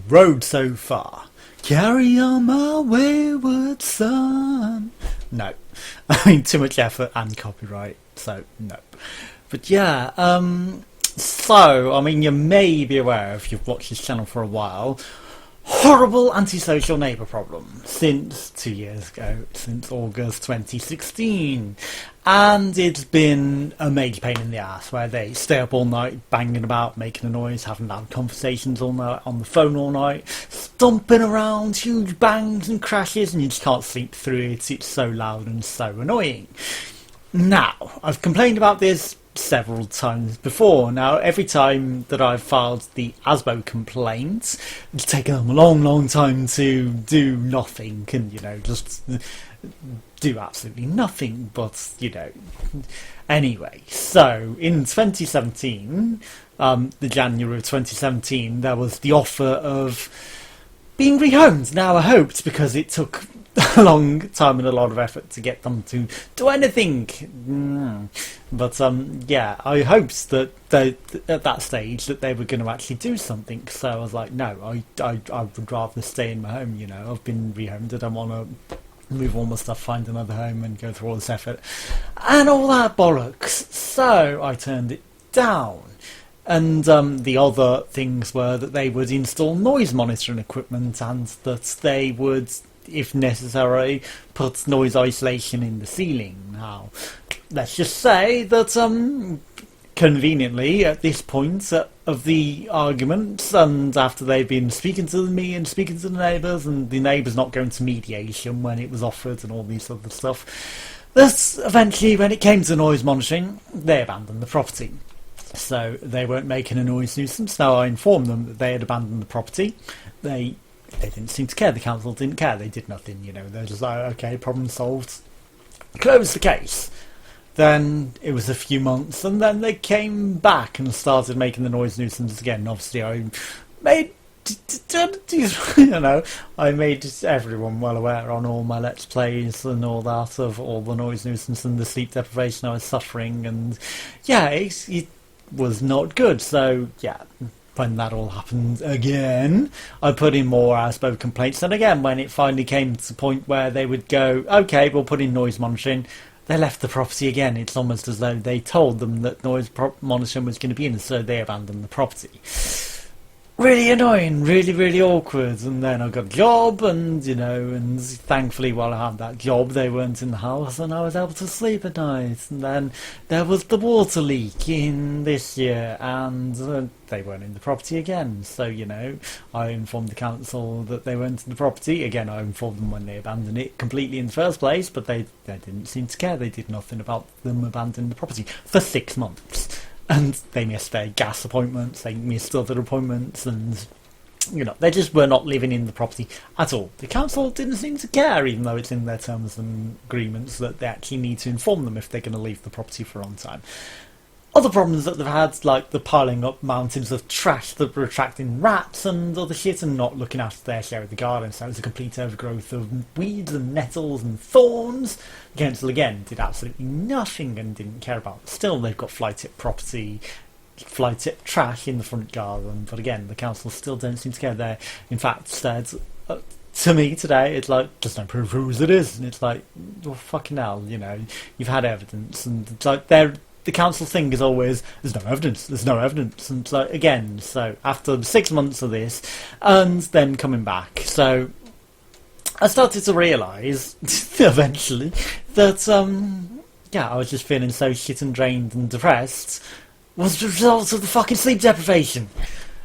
road so far. Carry on my wayward son. No. I mean, too much effort and copyright, so no. But yeah, so, I mean, you may be aware, if you've watched this channel for a while, horrible antisocial neighbour problem since 2 years ago, since August 2016. And it's been a major pain in the ass, where they stay up all night banging about, making a noise, having loud conversations all night on the phone all night, stomping around, huge bangs and crashes, and you just can't sleep through it. It's so loud and so annoying. Now, I've complained about this several times before. Now, every time that I've filed the ASBO complaint, it's taken them a long time to do nothing, and, you know, just do absolutely nothing, but, you know. Anyway, so, in 2017, the January of 2017, there was the offer of being rehomed. Now, I hoped, because it took a long time and a lot of effort to get them to do anything. But yeah, I hoped that they, at that stage, that they were going to actually do something. So I was like, no, I would rather stay in my home. You know, I've been rehomed. I don't want to move all my stuff, find another home, and go through all this effort and all that bollocks. So I turned it down. And the other things were that they would install noise monitoring equipment, and that they would, if necessary, put noise isolation in the ceiling. Now, let's just say that, conveniently, at this point of the argument, and after they've been speaking to me and speaking to the neighbours, and the neighbours not going to mediation when it was offered and all this other stuff, that eventually, when it came to noise monitoring, they abandoned the property. So they weren't making a noise nuisance. Now, I informed them that they had abandoned the property. They didn't seem to care. The council didn't care. They did nothing, you know. They're just like, okay, problem solved. Close the case. Then it was a few months, and then they came back and started making the noise nuisance again. Obviously, I made, you know, I made everyone well aware on all my Let's Plays and all that of all the noise nuisance and the sleep deprivation I was suffering, and yeah, it was not good. So yeah, when that all happened again, I put in more ASBO complaints, and again, when it finally came to the point where they would go, okay, we'll put in noise monitoring, they left the property again. It's almost as though they told them that noise monitoring was going to be in, so they abandoned the property. Really annoying, really awkward. And then I got a job, and, you know, and thankfully while I had that job they weren't in the house, and I was able to sleep at night. And then there was the water leak in this year, and they weren't in the property again. So, you know, I informed the council that they weren't in the property. Again, I informed them when they abandoned it completely in the first place, but they didn't seem to care. They did nothing about them abandoning the property for 6 months. And they missed their gas appointments, they missed other appointments, and, you know, they just were not living in the property at all. The council didn't seem to care, even though it's in their terms and agreements that they actually need to inform them if they're going to leave the property for on time. Other problems that they've had, like the piling up mountains of trash that were attracting rats and other shit, and not looking after their share of the garden, so it was a complete overgrowth of weeds and nettles and thorns. The council again did absolutely nothing and didn't care about it. Still, they've got fly tip property, fly tip trash in the front garden, but again, the council still don't seem to care. They, in fact, said to me today, it's like, there's no proof whose it is, and it's like, well, fucking hell, you know, you've had evidence, and it's like the council thing is always, there's no evidence, and so again, so after 6 months of this, and then coming back, so I started to realise, eventually, that, yeah, I was just feeling so shit and drained and depressed, was the result of the fucking sleep deprivation.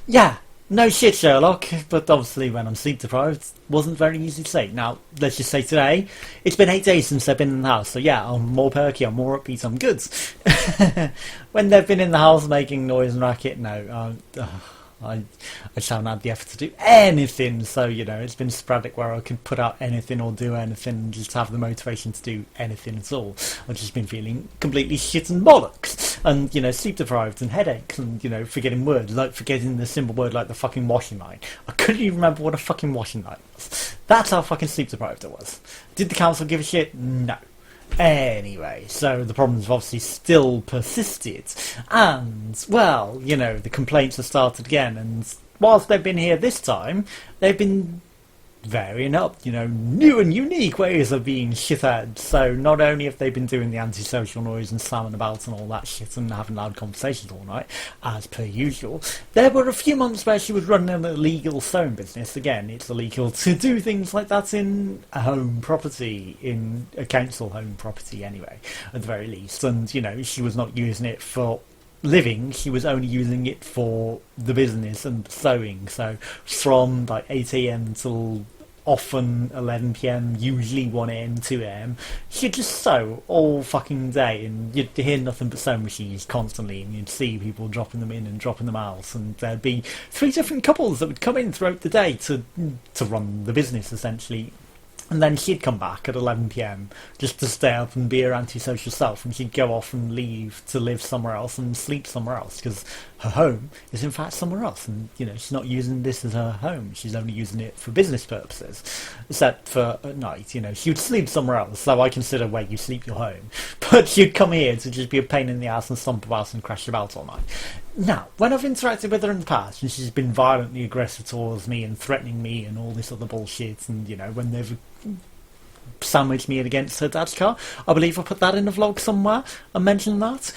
Yeah, no shit, Sherlock, but obviously when I'm sleep deprived, wasn't very easy to say. Now, let's just say today, it's been 8 days since they've been in the house, so yeah, I'm more perky, I'm more upbeat, I'm good. When they've been in the house making noise and racket, no, I just haven't had the effort to do anything, so, you know, it's been sporadic where I can put out anything or do anything and just have the motivation to do anything at all. I've just been feeling completely shit and bollocks, and, you know, sleep deprived and headaches, and, you know, forgetting words, like forgetting the simple word like the fucking washing line. I couldn't even remember what a fucking washing line was. That's how fucking sleep deprived I was. Did the council give a shit? No. Anyway, so the problems have obviously still persisted, and, well, you know, the complaints have started again, and whilst they've been here this time, they've been varying up, new and unique ways of being shithead. So not only have they been doing the antisocial noise and slamming about and all that shit and having loud conversations all night, as per usual, there were a few months where she was running an illegal sewing business. Again, it's illegal to do things like that in a home property, in a council home property anyway, at the very least. And, she was not using it for living, she was only using it for the business and sewing. So from like 8 a.m. till often 11 p.m, usually 1 a.m, 2 a.m, she'd just sew all fucking day, and you'd hear nothing but sewing machines constantly, and you'd see people dropping them in and dropping them out, and there'd be 3 different couples that would come in throughout the day to run the business essentially. And then she'd come back at 11 p.m. just to stay up and be her antisocial self, and she'd go off and leave to live somewhere else and sleep somewhere else, because her home is in fact somewhere else, and she's not using this as her home, she's only using it for business purposes, except for at night. She would sleep somewhere else, so I consider where you sleep your home, but she'd come here to just be a pain in the ass and stomp about and crash about all night. Now, when I've interacted with her in the past, and she's been violently aggressive towards me and threatening me and all this other bullshit, and when they've sandwiched me against her dad's car, I believe I put that in a vlog somewhere, I mentioned that,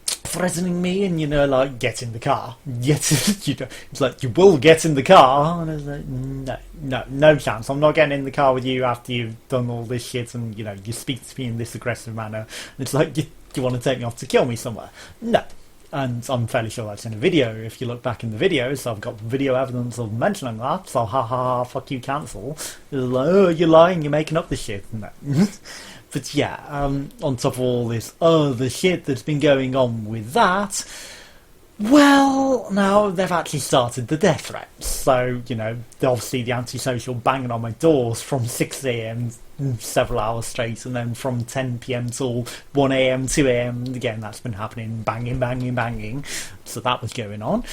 threatening me and like, get in the car, it's like, you will get in the car, and I was like, no chance, I'm not getting in the car with you after you've done all this shit, and you speak to me in this aggressive manner, and it's like, you want to take me off to kill me somewhere? No. And I'm fairly sure that's in a video. If you look back in the videos, so I've got video evidence of mentioning that, so ha, fuck you, cancel. It's like, oh, you're lying, you're making up this shit. No. But yeah, on top of all this other shit that's been going on with that, well, now they've actually started the death threats. So, obviously the antisocial banging on my doors from 6 a.m, several hours straight, and then from 10 p.m. till 1 a.m, 2 a.m, again, that's been happening, banging. So that was going on.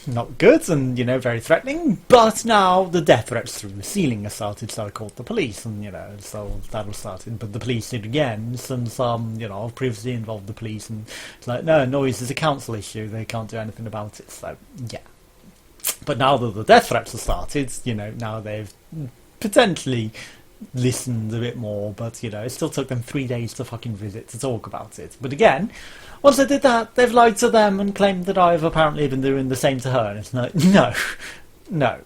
Not good, and very threatening. But now the death threats through the ceiling have started, so I called the police, and so that was started. But the police did again, since I've previously involved the police, and it's like, no, noise is a council issue, they can't do anything about it. So yeah. But now that the death threats have started, now they've potentially listened a bit more, but it still took them 3 days to fucking visit to talk about it. But again, once they did that, they've lied to them and claimed that I've apparently been doing the same to her, and it's like, no,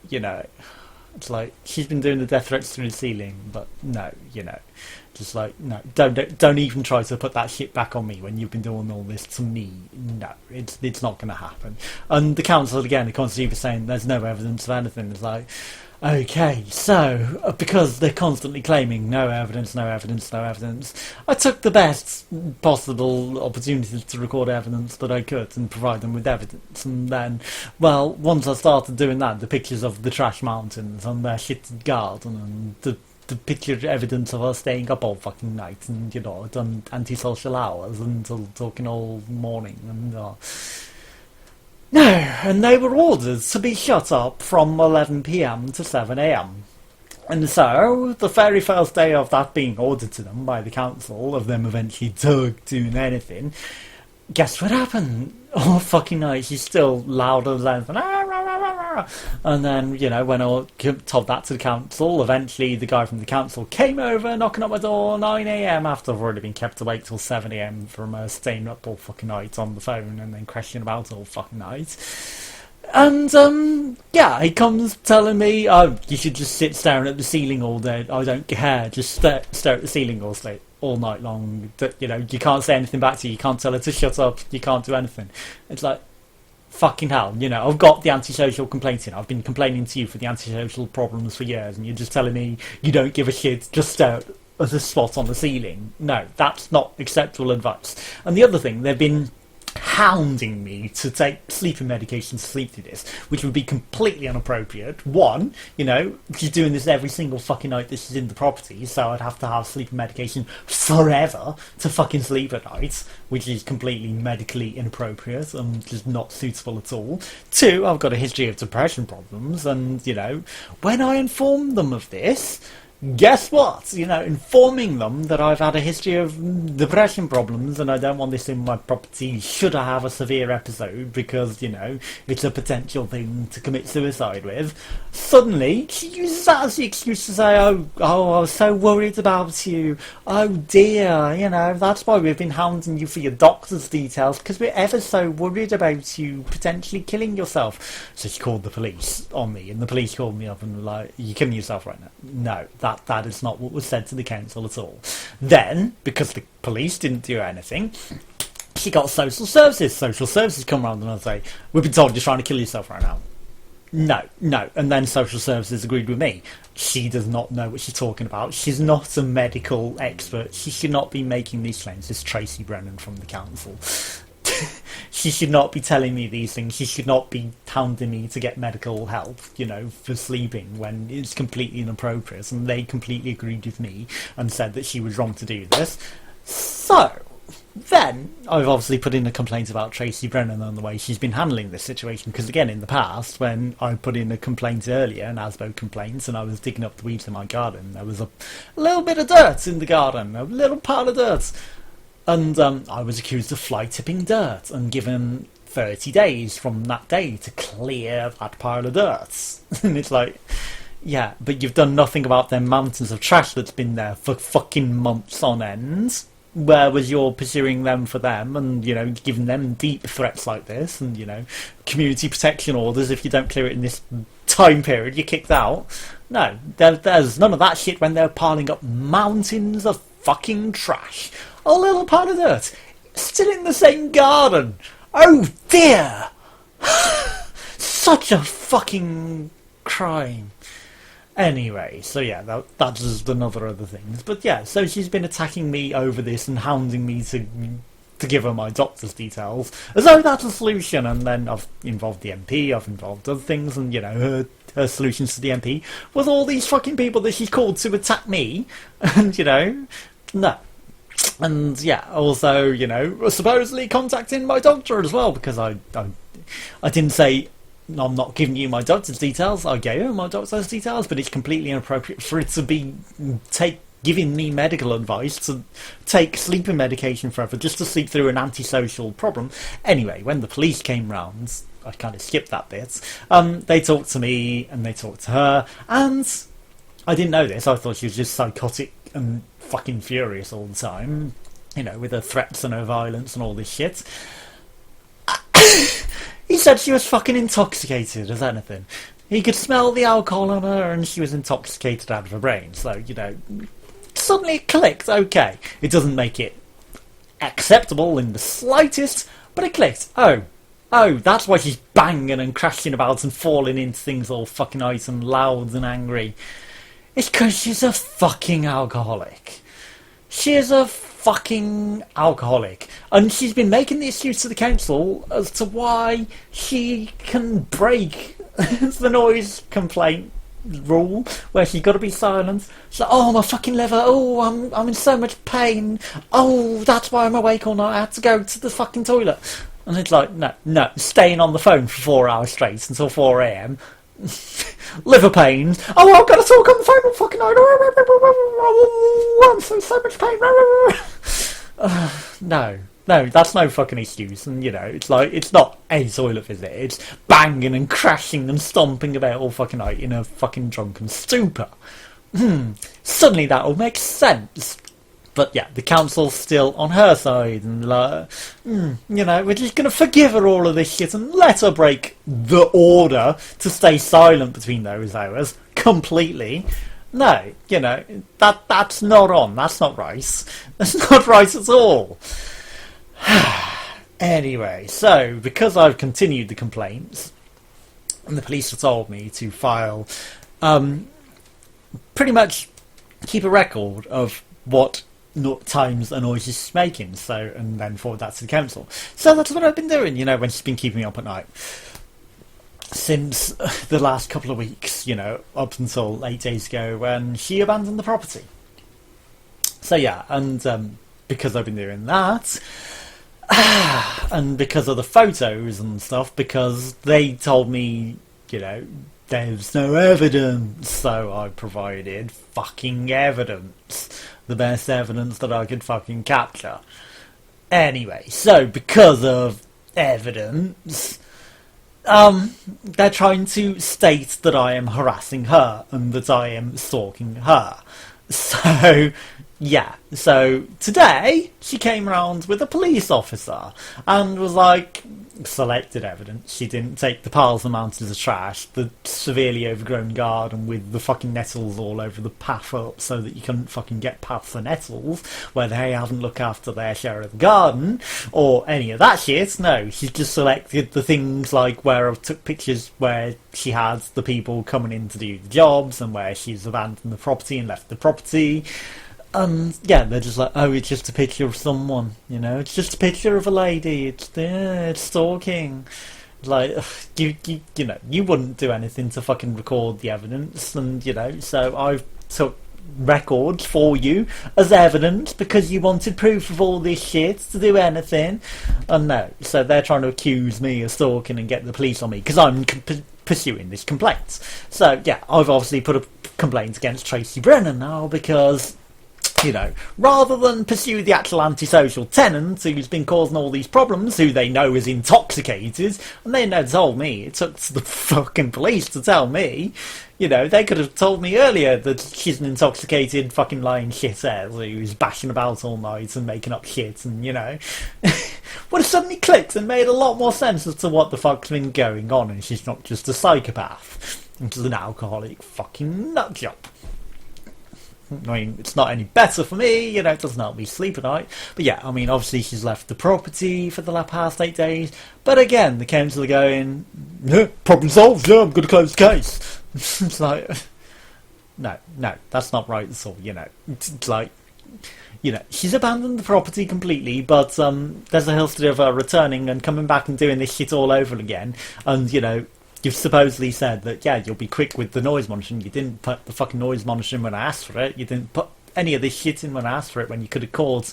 it's like, she's been doing the death threats through the ceiling, but no, just like, no, don't even try to put that shit back on me when you've been doing all this to me. No, it's not going to happen. And the council, again, the constantly saying there's no evidence of anything. It's like, okay, so, because they're constantly claiming no evidence, I took the best possible opportunity to record evidence that I could and provide them with evidence. And then, well, once I started doing that, the pictures of the trash mountains and their shitted garden and the picture evidence of us staying up all fucking night and, done antisocial hours until talking all morning and, no, and they were ordered to be shut up from 11 p.m. to 7 a.m. And so, the very first day of that being ordered to them by the council, of them eventually doing anything, guess what happened? All fucking night, she's still louder than anything. And then, when I told that to the council, eventually the guy from the council came over, knocking at my door 9 a.m. after I've already been kept awake till 7 a.m. from staying up all fucking night on the phone and then crashing about all fucking night. And, yeah, he comes telling me, oh, you should just sit staring at the ceiling all day. I don't care, just stare at the ceiling all night long. You can't say anything back to you can't tell her to shut up, you can't do anything. It's like, fucking hell, I've got the antisocial complaint in. I've been complaining to you for the antisocial problems for years, and you're just telling me you don't give a shit, just stare at the spot on the ceiling. No, that's not acceptable advice. And the other thing, they've been hounding me to take sleeping medication to sleep through this, which would be completely inappropriate. One, she's doing this every single fucking night that she's in the property, so I'd have to have sleeping medication forever to fucking sleep at night, which is completely medically inappropriate and just not suitable at all. Two, I've got a history of depression problems, and, when I informed them of this, guess what? Informing them that I've had a history of depression problems and I don't want this in my property should I have a severe episode because, it's a potential thing to commit suicide with. Suddenly, she uses that as the excuse to say, I was so worried about you. Oh dear, that's why we've been hounding you for your doctor's details because we're ever so worried about you potentially killing yourself. So she called the police on me and the police called me up and were like, you're killing yourself right now. No, that is not what was said to the council at all. Then, because the police didn't do anything, she got social services. Social services come around and say, we've been told you're trying to kill yourself right now. No. And then social services agreed with me. She does not know what she's talking about. She's not a medical expert. She should not be making these claims. This is Tracy Brennan from the council. She should not be telling me these things. She should not be hounding me to get medical help, for sleeping when it's completely inappropriate. And they completely agreed with me and said that she was wrong to do this. So, then I've obviously put in a complaint about Tracy Brennan and the way she's been handling this situation. Because again, in the past, when I put in a complaint earlier, an ASBO complaint, and I was digging up the weeds in my garden, there was a little bit of dirt in the garden, a little pile of dirt. And I was accused of fly tipping dirt and given 30 days from that day to clear that pile of dirt. And it's like, yeah, but you've done nothing about them mountains of trash that's been there for fucking months on end. Where was your pursuing them for them and, giving them deep threats like this and, community protection orders if you don't clear it in this time period, you're kicked out? No, there's none of that shit when they're piling up mountains of fucking trash. A little pile of dirt, still in the same garden. Oh dear! Such a fucking crime. Anyway, so yeah, that's just another other things. But yeah, so she's been attacking me over this and hounding me to give her my doctor's details, as though that's a solution. And then I've involved the MP, I've involved other things, and her solutions to the MP was all these fucking people that she's called to attack me, and no. And yeah, also, supposedly contacting my doctor as well, because I didn't say, I'm not giving you my doctor's details. I gave her my doctor's details, but it's completely inappropriate for it to be giving me medical advice to take sleeping medication forever just to sleep through an antisocial problem. Anyway, when the police came round, I kind of skipped that bit. They talked to me and they talked to her, and I didn't know this. I thought she was just psychotic and fucking furious all the time, with her threats and her violence and all this shit. He said she was fucking intoxicated as anything. He could smell the alcohol on her and she was intoxicated out of her brain. So, suddenly it clicked. Okay, it doesn't make it acceptable in the slightest, but it clicked. Oh, that's why she's banging and crashing about and falling into things all fucking ice and loud and angry. It's because she's a fucking alcoholic. She is a fucking alcoholic. And she's been making the excuse to the council as to why she can break the noise complaint rule, where she's got to be silent. She's like, oh, my fucking liver, oh, I'm in so much pain. Oh, that's why I'm awake all night. I had to go to the fucking toilet. And it's like, no, staying on the phone for 4 hours straight until 4 a.m. Liver pains. Oh, I've got to talk on the phone all fucking night. I'm so much pain. No, that's no fucking excuse. And it's not a toilet visit. It's banging and crashing and stomping about all fucking night in a fucking drunken stupor. Suddenly that all makes sense. But yeah, the council's still on her side, and we're just going to forgive her all of this shit and let her break the order to stay silent between those hours completely. No, that's not on. That's not right. That's not right at all. Anyway, so because I've continued the complaints, and the police have told me to file, pretty much keep a record of what times a noise is making, and then forward that to the council. So that's what I've been doing, when she's been keeping me up at night since the last couple of weeks, up until 8 days ago when she abandoned the property. So yeah, and because I've been doing that, and because of the photos and stuff, because they told me there's no evidence, so I provided fucking evidence. The best evidence that I could fucking capture. Anyway, so because of evidence, they're trying to state that I am harassing her and that I am stalking her. So, yeah. So, today, she came around with a police officer and was like, selected evidence. She didn't take the piles and mountains of trash, the severely overgrown garden with the fucking nettles all over the path up so that you couldn't fucking get past the nettles, where they haven't looked after their share of the garden, or any of that shit. No, she just selected the things like where I took pictures where she had the people coming in to do the jobs and where she's abandoned the property and left the property. And yeah, they're just like, oh, it's just a picture of someone, it's just a picture of a lady, it's stalking. Like, you wouldn't do anything to fucking record the evidence, and so I took records for you as evidence because you wanted proof of all this shit to do anything. And no, so they're trying to accuse me of stalking and get the police on me because I'm pursuing this complaint. So yeah, I've obviously put a complaint against Tracy Brennan now because, rather than pursue the actual antisocial tenant who's been causing all these problems, who they know is intoxicated, and they never told me. It took the fucking police to tell me. They could have told me earlier that she's an intoxicated fucking lying shithead who's bashing about all night and making up shit, and would have suddenly clicked and made a lot more sense as to what the fuck's been going on, and she's not just a psychopath, and she's an alcoholic fucking nutjob. I mean, it's not any better for me, it doesn't help me sleep at night. But yeah, I mean, obviously she's left the property for the past 8 days. But again, the council are going, yeah, problem solved, yeah, I'm going to close the case. It's like, no, that's not right at all, It's like, she's abandoned the property completely, but there's a history of her returning and coming back and doing this shit all over again. And, you've supposedly said that, yeah, you'll be quick with the noise monitoring. You didn't put the fucking noise monitoring when I asked for it. You didn't put any of this shit in when I asked for it, when you could have called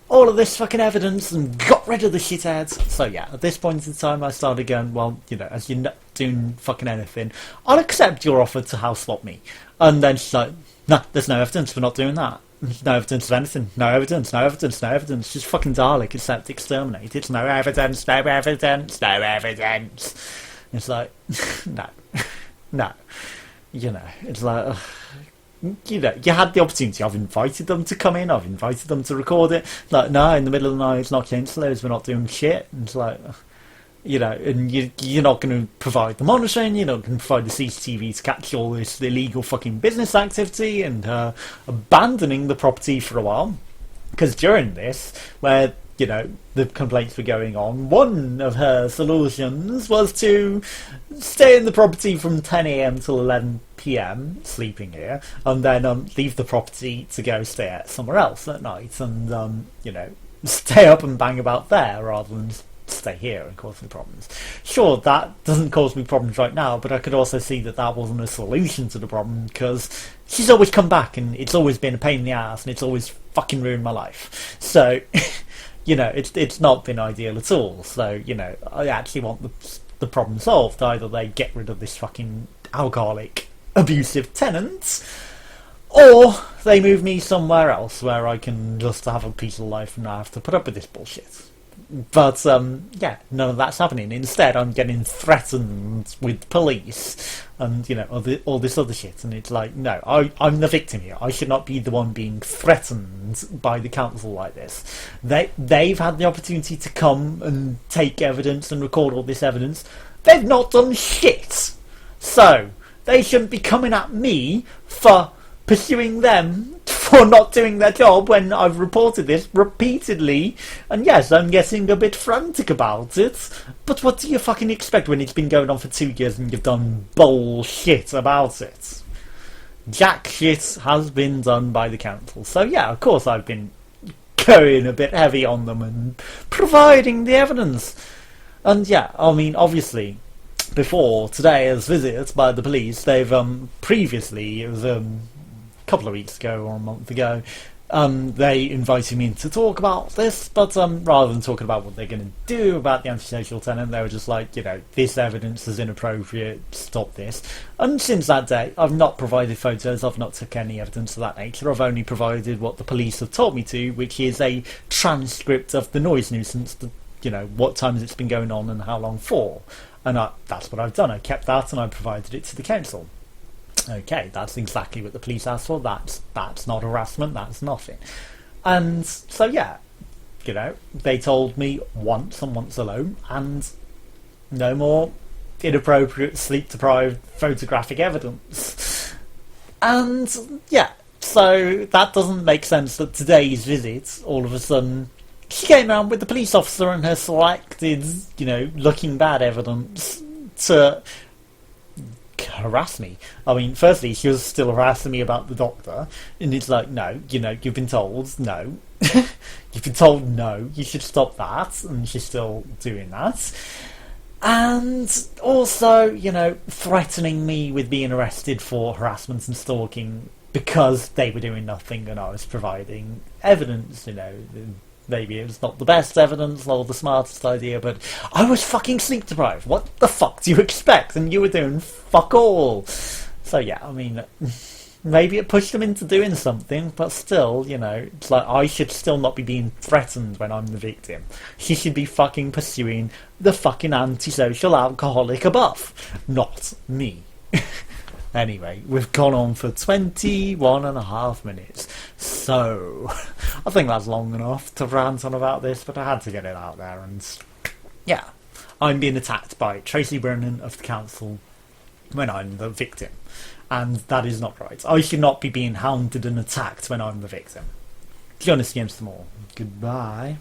all of this fucking evidence and got rid of the shitheads. So yeah, at this point in time, I started going, well, as you're not doing fucking anything, I'll accept your offer to house swap me. And then she's like, no, there's no evidence, we're not doing that. There's no evidence of anything. No evidence, no evidence, no evidence. Just fucking Dalek, except exterminate. It's no evidence, no evidence, no evidence. It's like, no, it's like, you had the opportunity. I've invited them to come in, I've invited them to record it. Like, no, in the middle of the night, it's not councillors, we're not doing shit. And it's like, and you're not going to provide the monitoring, you're not going to provide the CCTV to catch all this illegal fucking business activity and abandoning the property for a while. Because during this, where the complaints were going on, one of her solutions was to stay in the property from 10 a.m. till 11 p.m, sleeping here, and then leave the property to go stay at somewhere else at night, and stay up and bang about there rather than stay here and cause me problems. Sure, that doesn't cause me problems right now, but I could also see that wasn't a solution to the problem, because she's always come back and it's always been a pain in the ass and it's always fucking ruined my life. So it's not been ideal at all. So, I actually want the problem solved. Either they get rid of this fucking alcoholic, abusive tenant, or they move me somewhere else where I can just have a peaceful life and not have to put up with this bullshit. But, yeah, none of that's happening. Instead, I'm getting threatened with police and, all this other shit. And it's like, no, I'm the victim here. I should not be the one being threatened by the council like this. They've had the opportunity to come and take evidence and record all this evidence. They've not done shit. So, they shouldn't be coming at me for pursuing them for not doing their job when I've reported this repeatedly. And yes, I'm getting a bit frantic about it, but what do you fucking expect when it's been going on for 2 years and you've done bullshit about it? Jack shit has been done by the council. So yeah, of course I've been going a bit heavy on them and providing the evidence. And yeah, I mean, obviously, before today's visit by the police, they've previously, it was couple of weeks ago or a month ago, They invited me in to talk about this, but rather than talking about what they're going to do about the antisocial tenant, they were just like, this evidence is inappropriate, stop this. And since that day, I've not provided photos, I've not took any evidence of that nature, I've only provided what the police have told me to, which is a transcript of the noise nuisance, what times it's been going on and how long for. And that's what I've done, I kept that and I provided it to the council. Okay, that's exactly what the police asked for. That's not harassment, that's nothing. And so yeah, they told me once and once alone, and no more inappropriate, sleep deprived photographic evidence. And yeah, so that doesn't make sense that today's visit, all of a sudden, she came around with the police officer and her selected, looking bad evidence to harass me. I mean, firstly, she was still harassing me about the doctor, and it's like, no, you've been told no. You've been told no, you should stop that, and she's still doing that. And also, threatening me with being arrested for harassment and stalking because they were doing nothing and I was providing evidence, Maybe it was not the best evidence or the smartest idea, but I was fucking sleep deprived. What the fuck do you expect? And you were doing fuck all. So yeah, I mean, maybe it pushed them into doing something, but still, it's like I should still not be being threatened when I'm the victim. She should be fucking pursuing the fucking antisocial alcoholic above, not me. Anyway, we've gone on for 21 and a half minutes, so I think that's long enough to rant on about this, but I had to get it out there, and yeah, I'm being attacked by Tracy Brennan of the council when I'm the victim, and that is not right. I should not be being hounded and attacked when I'm the victim. Jonas against them all. Goodbye.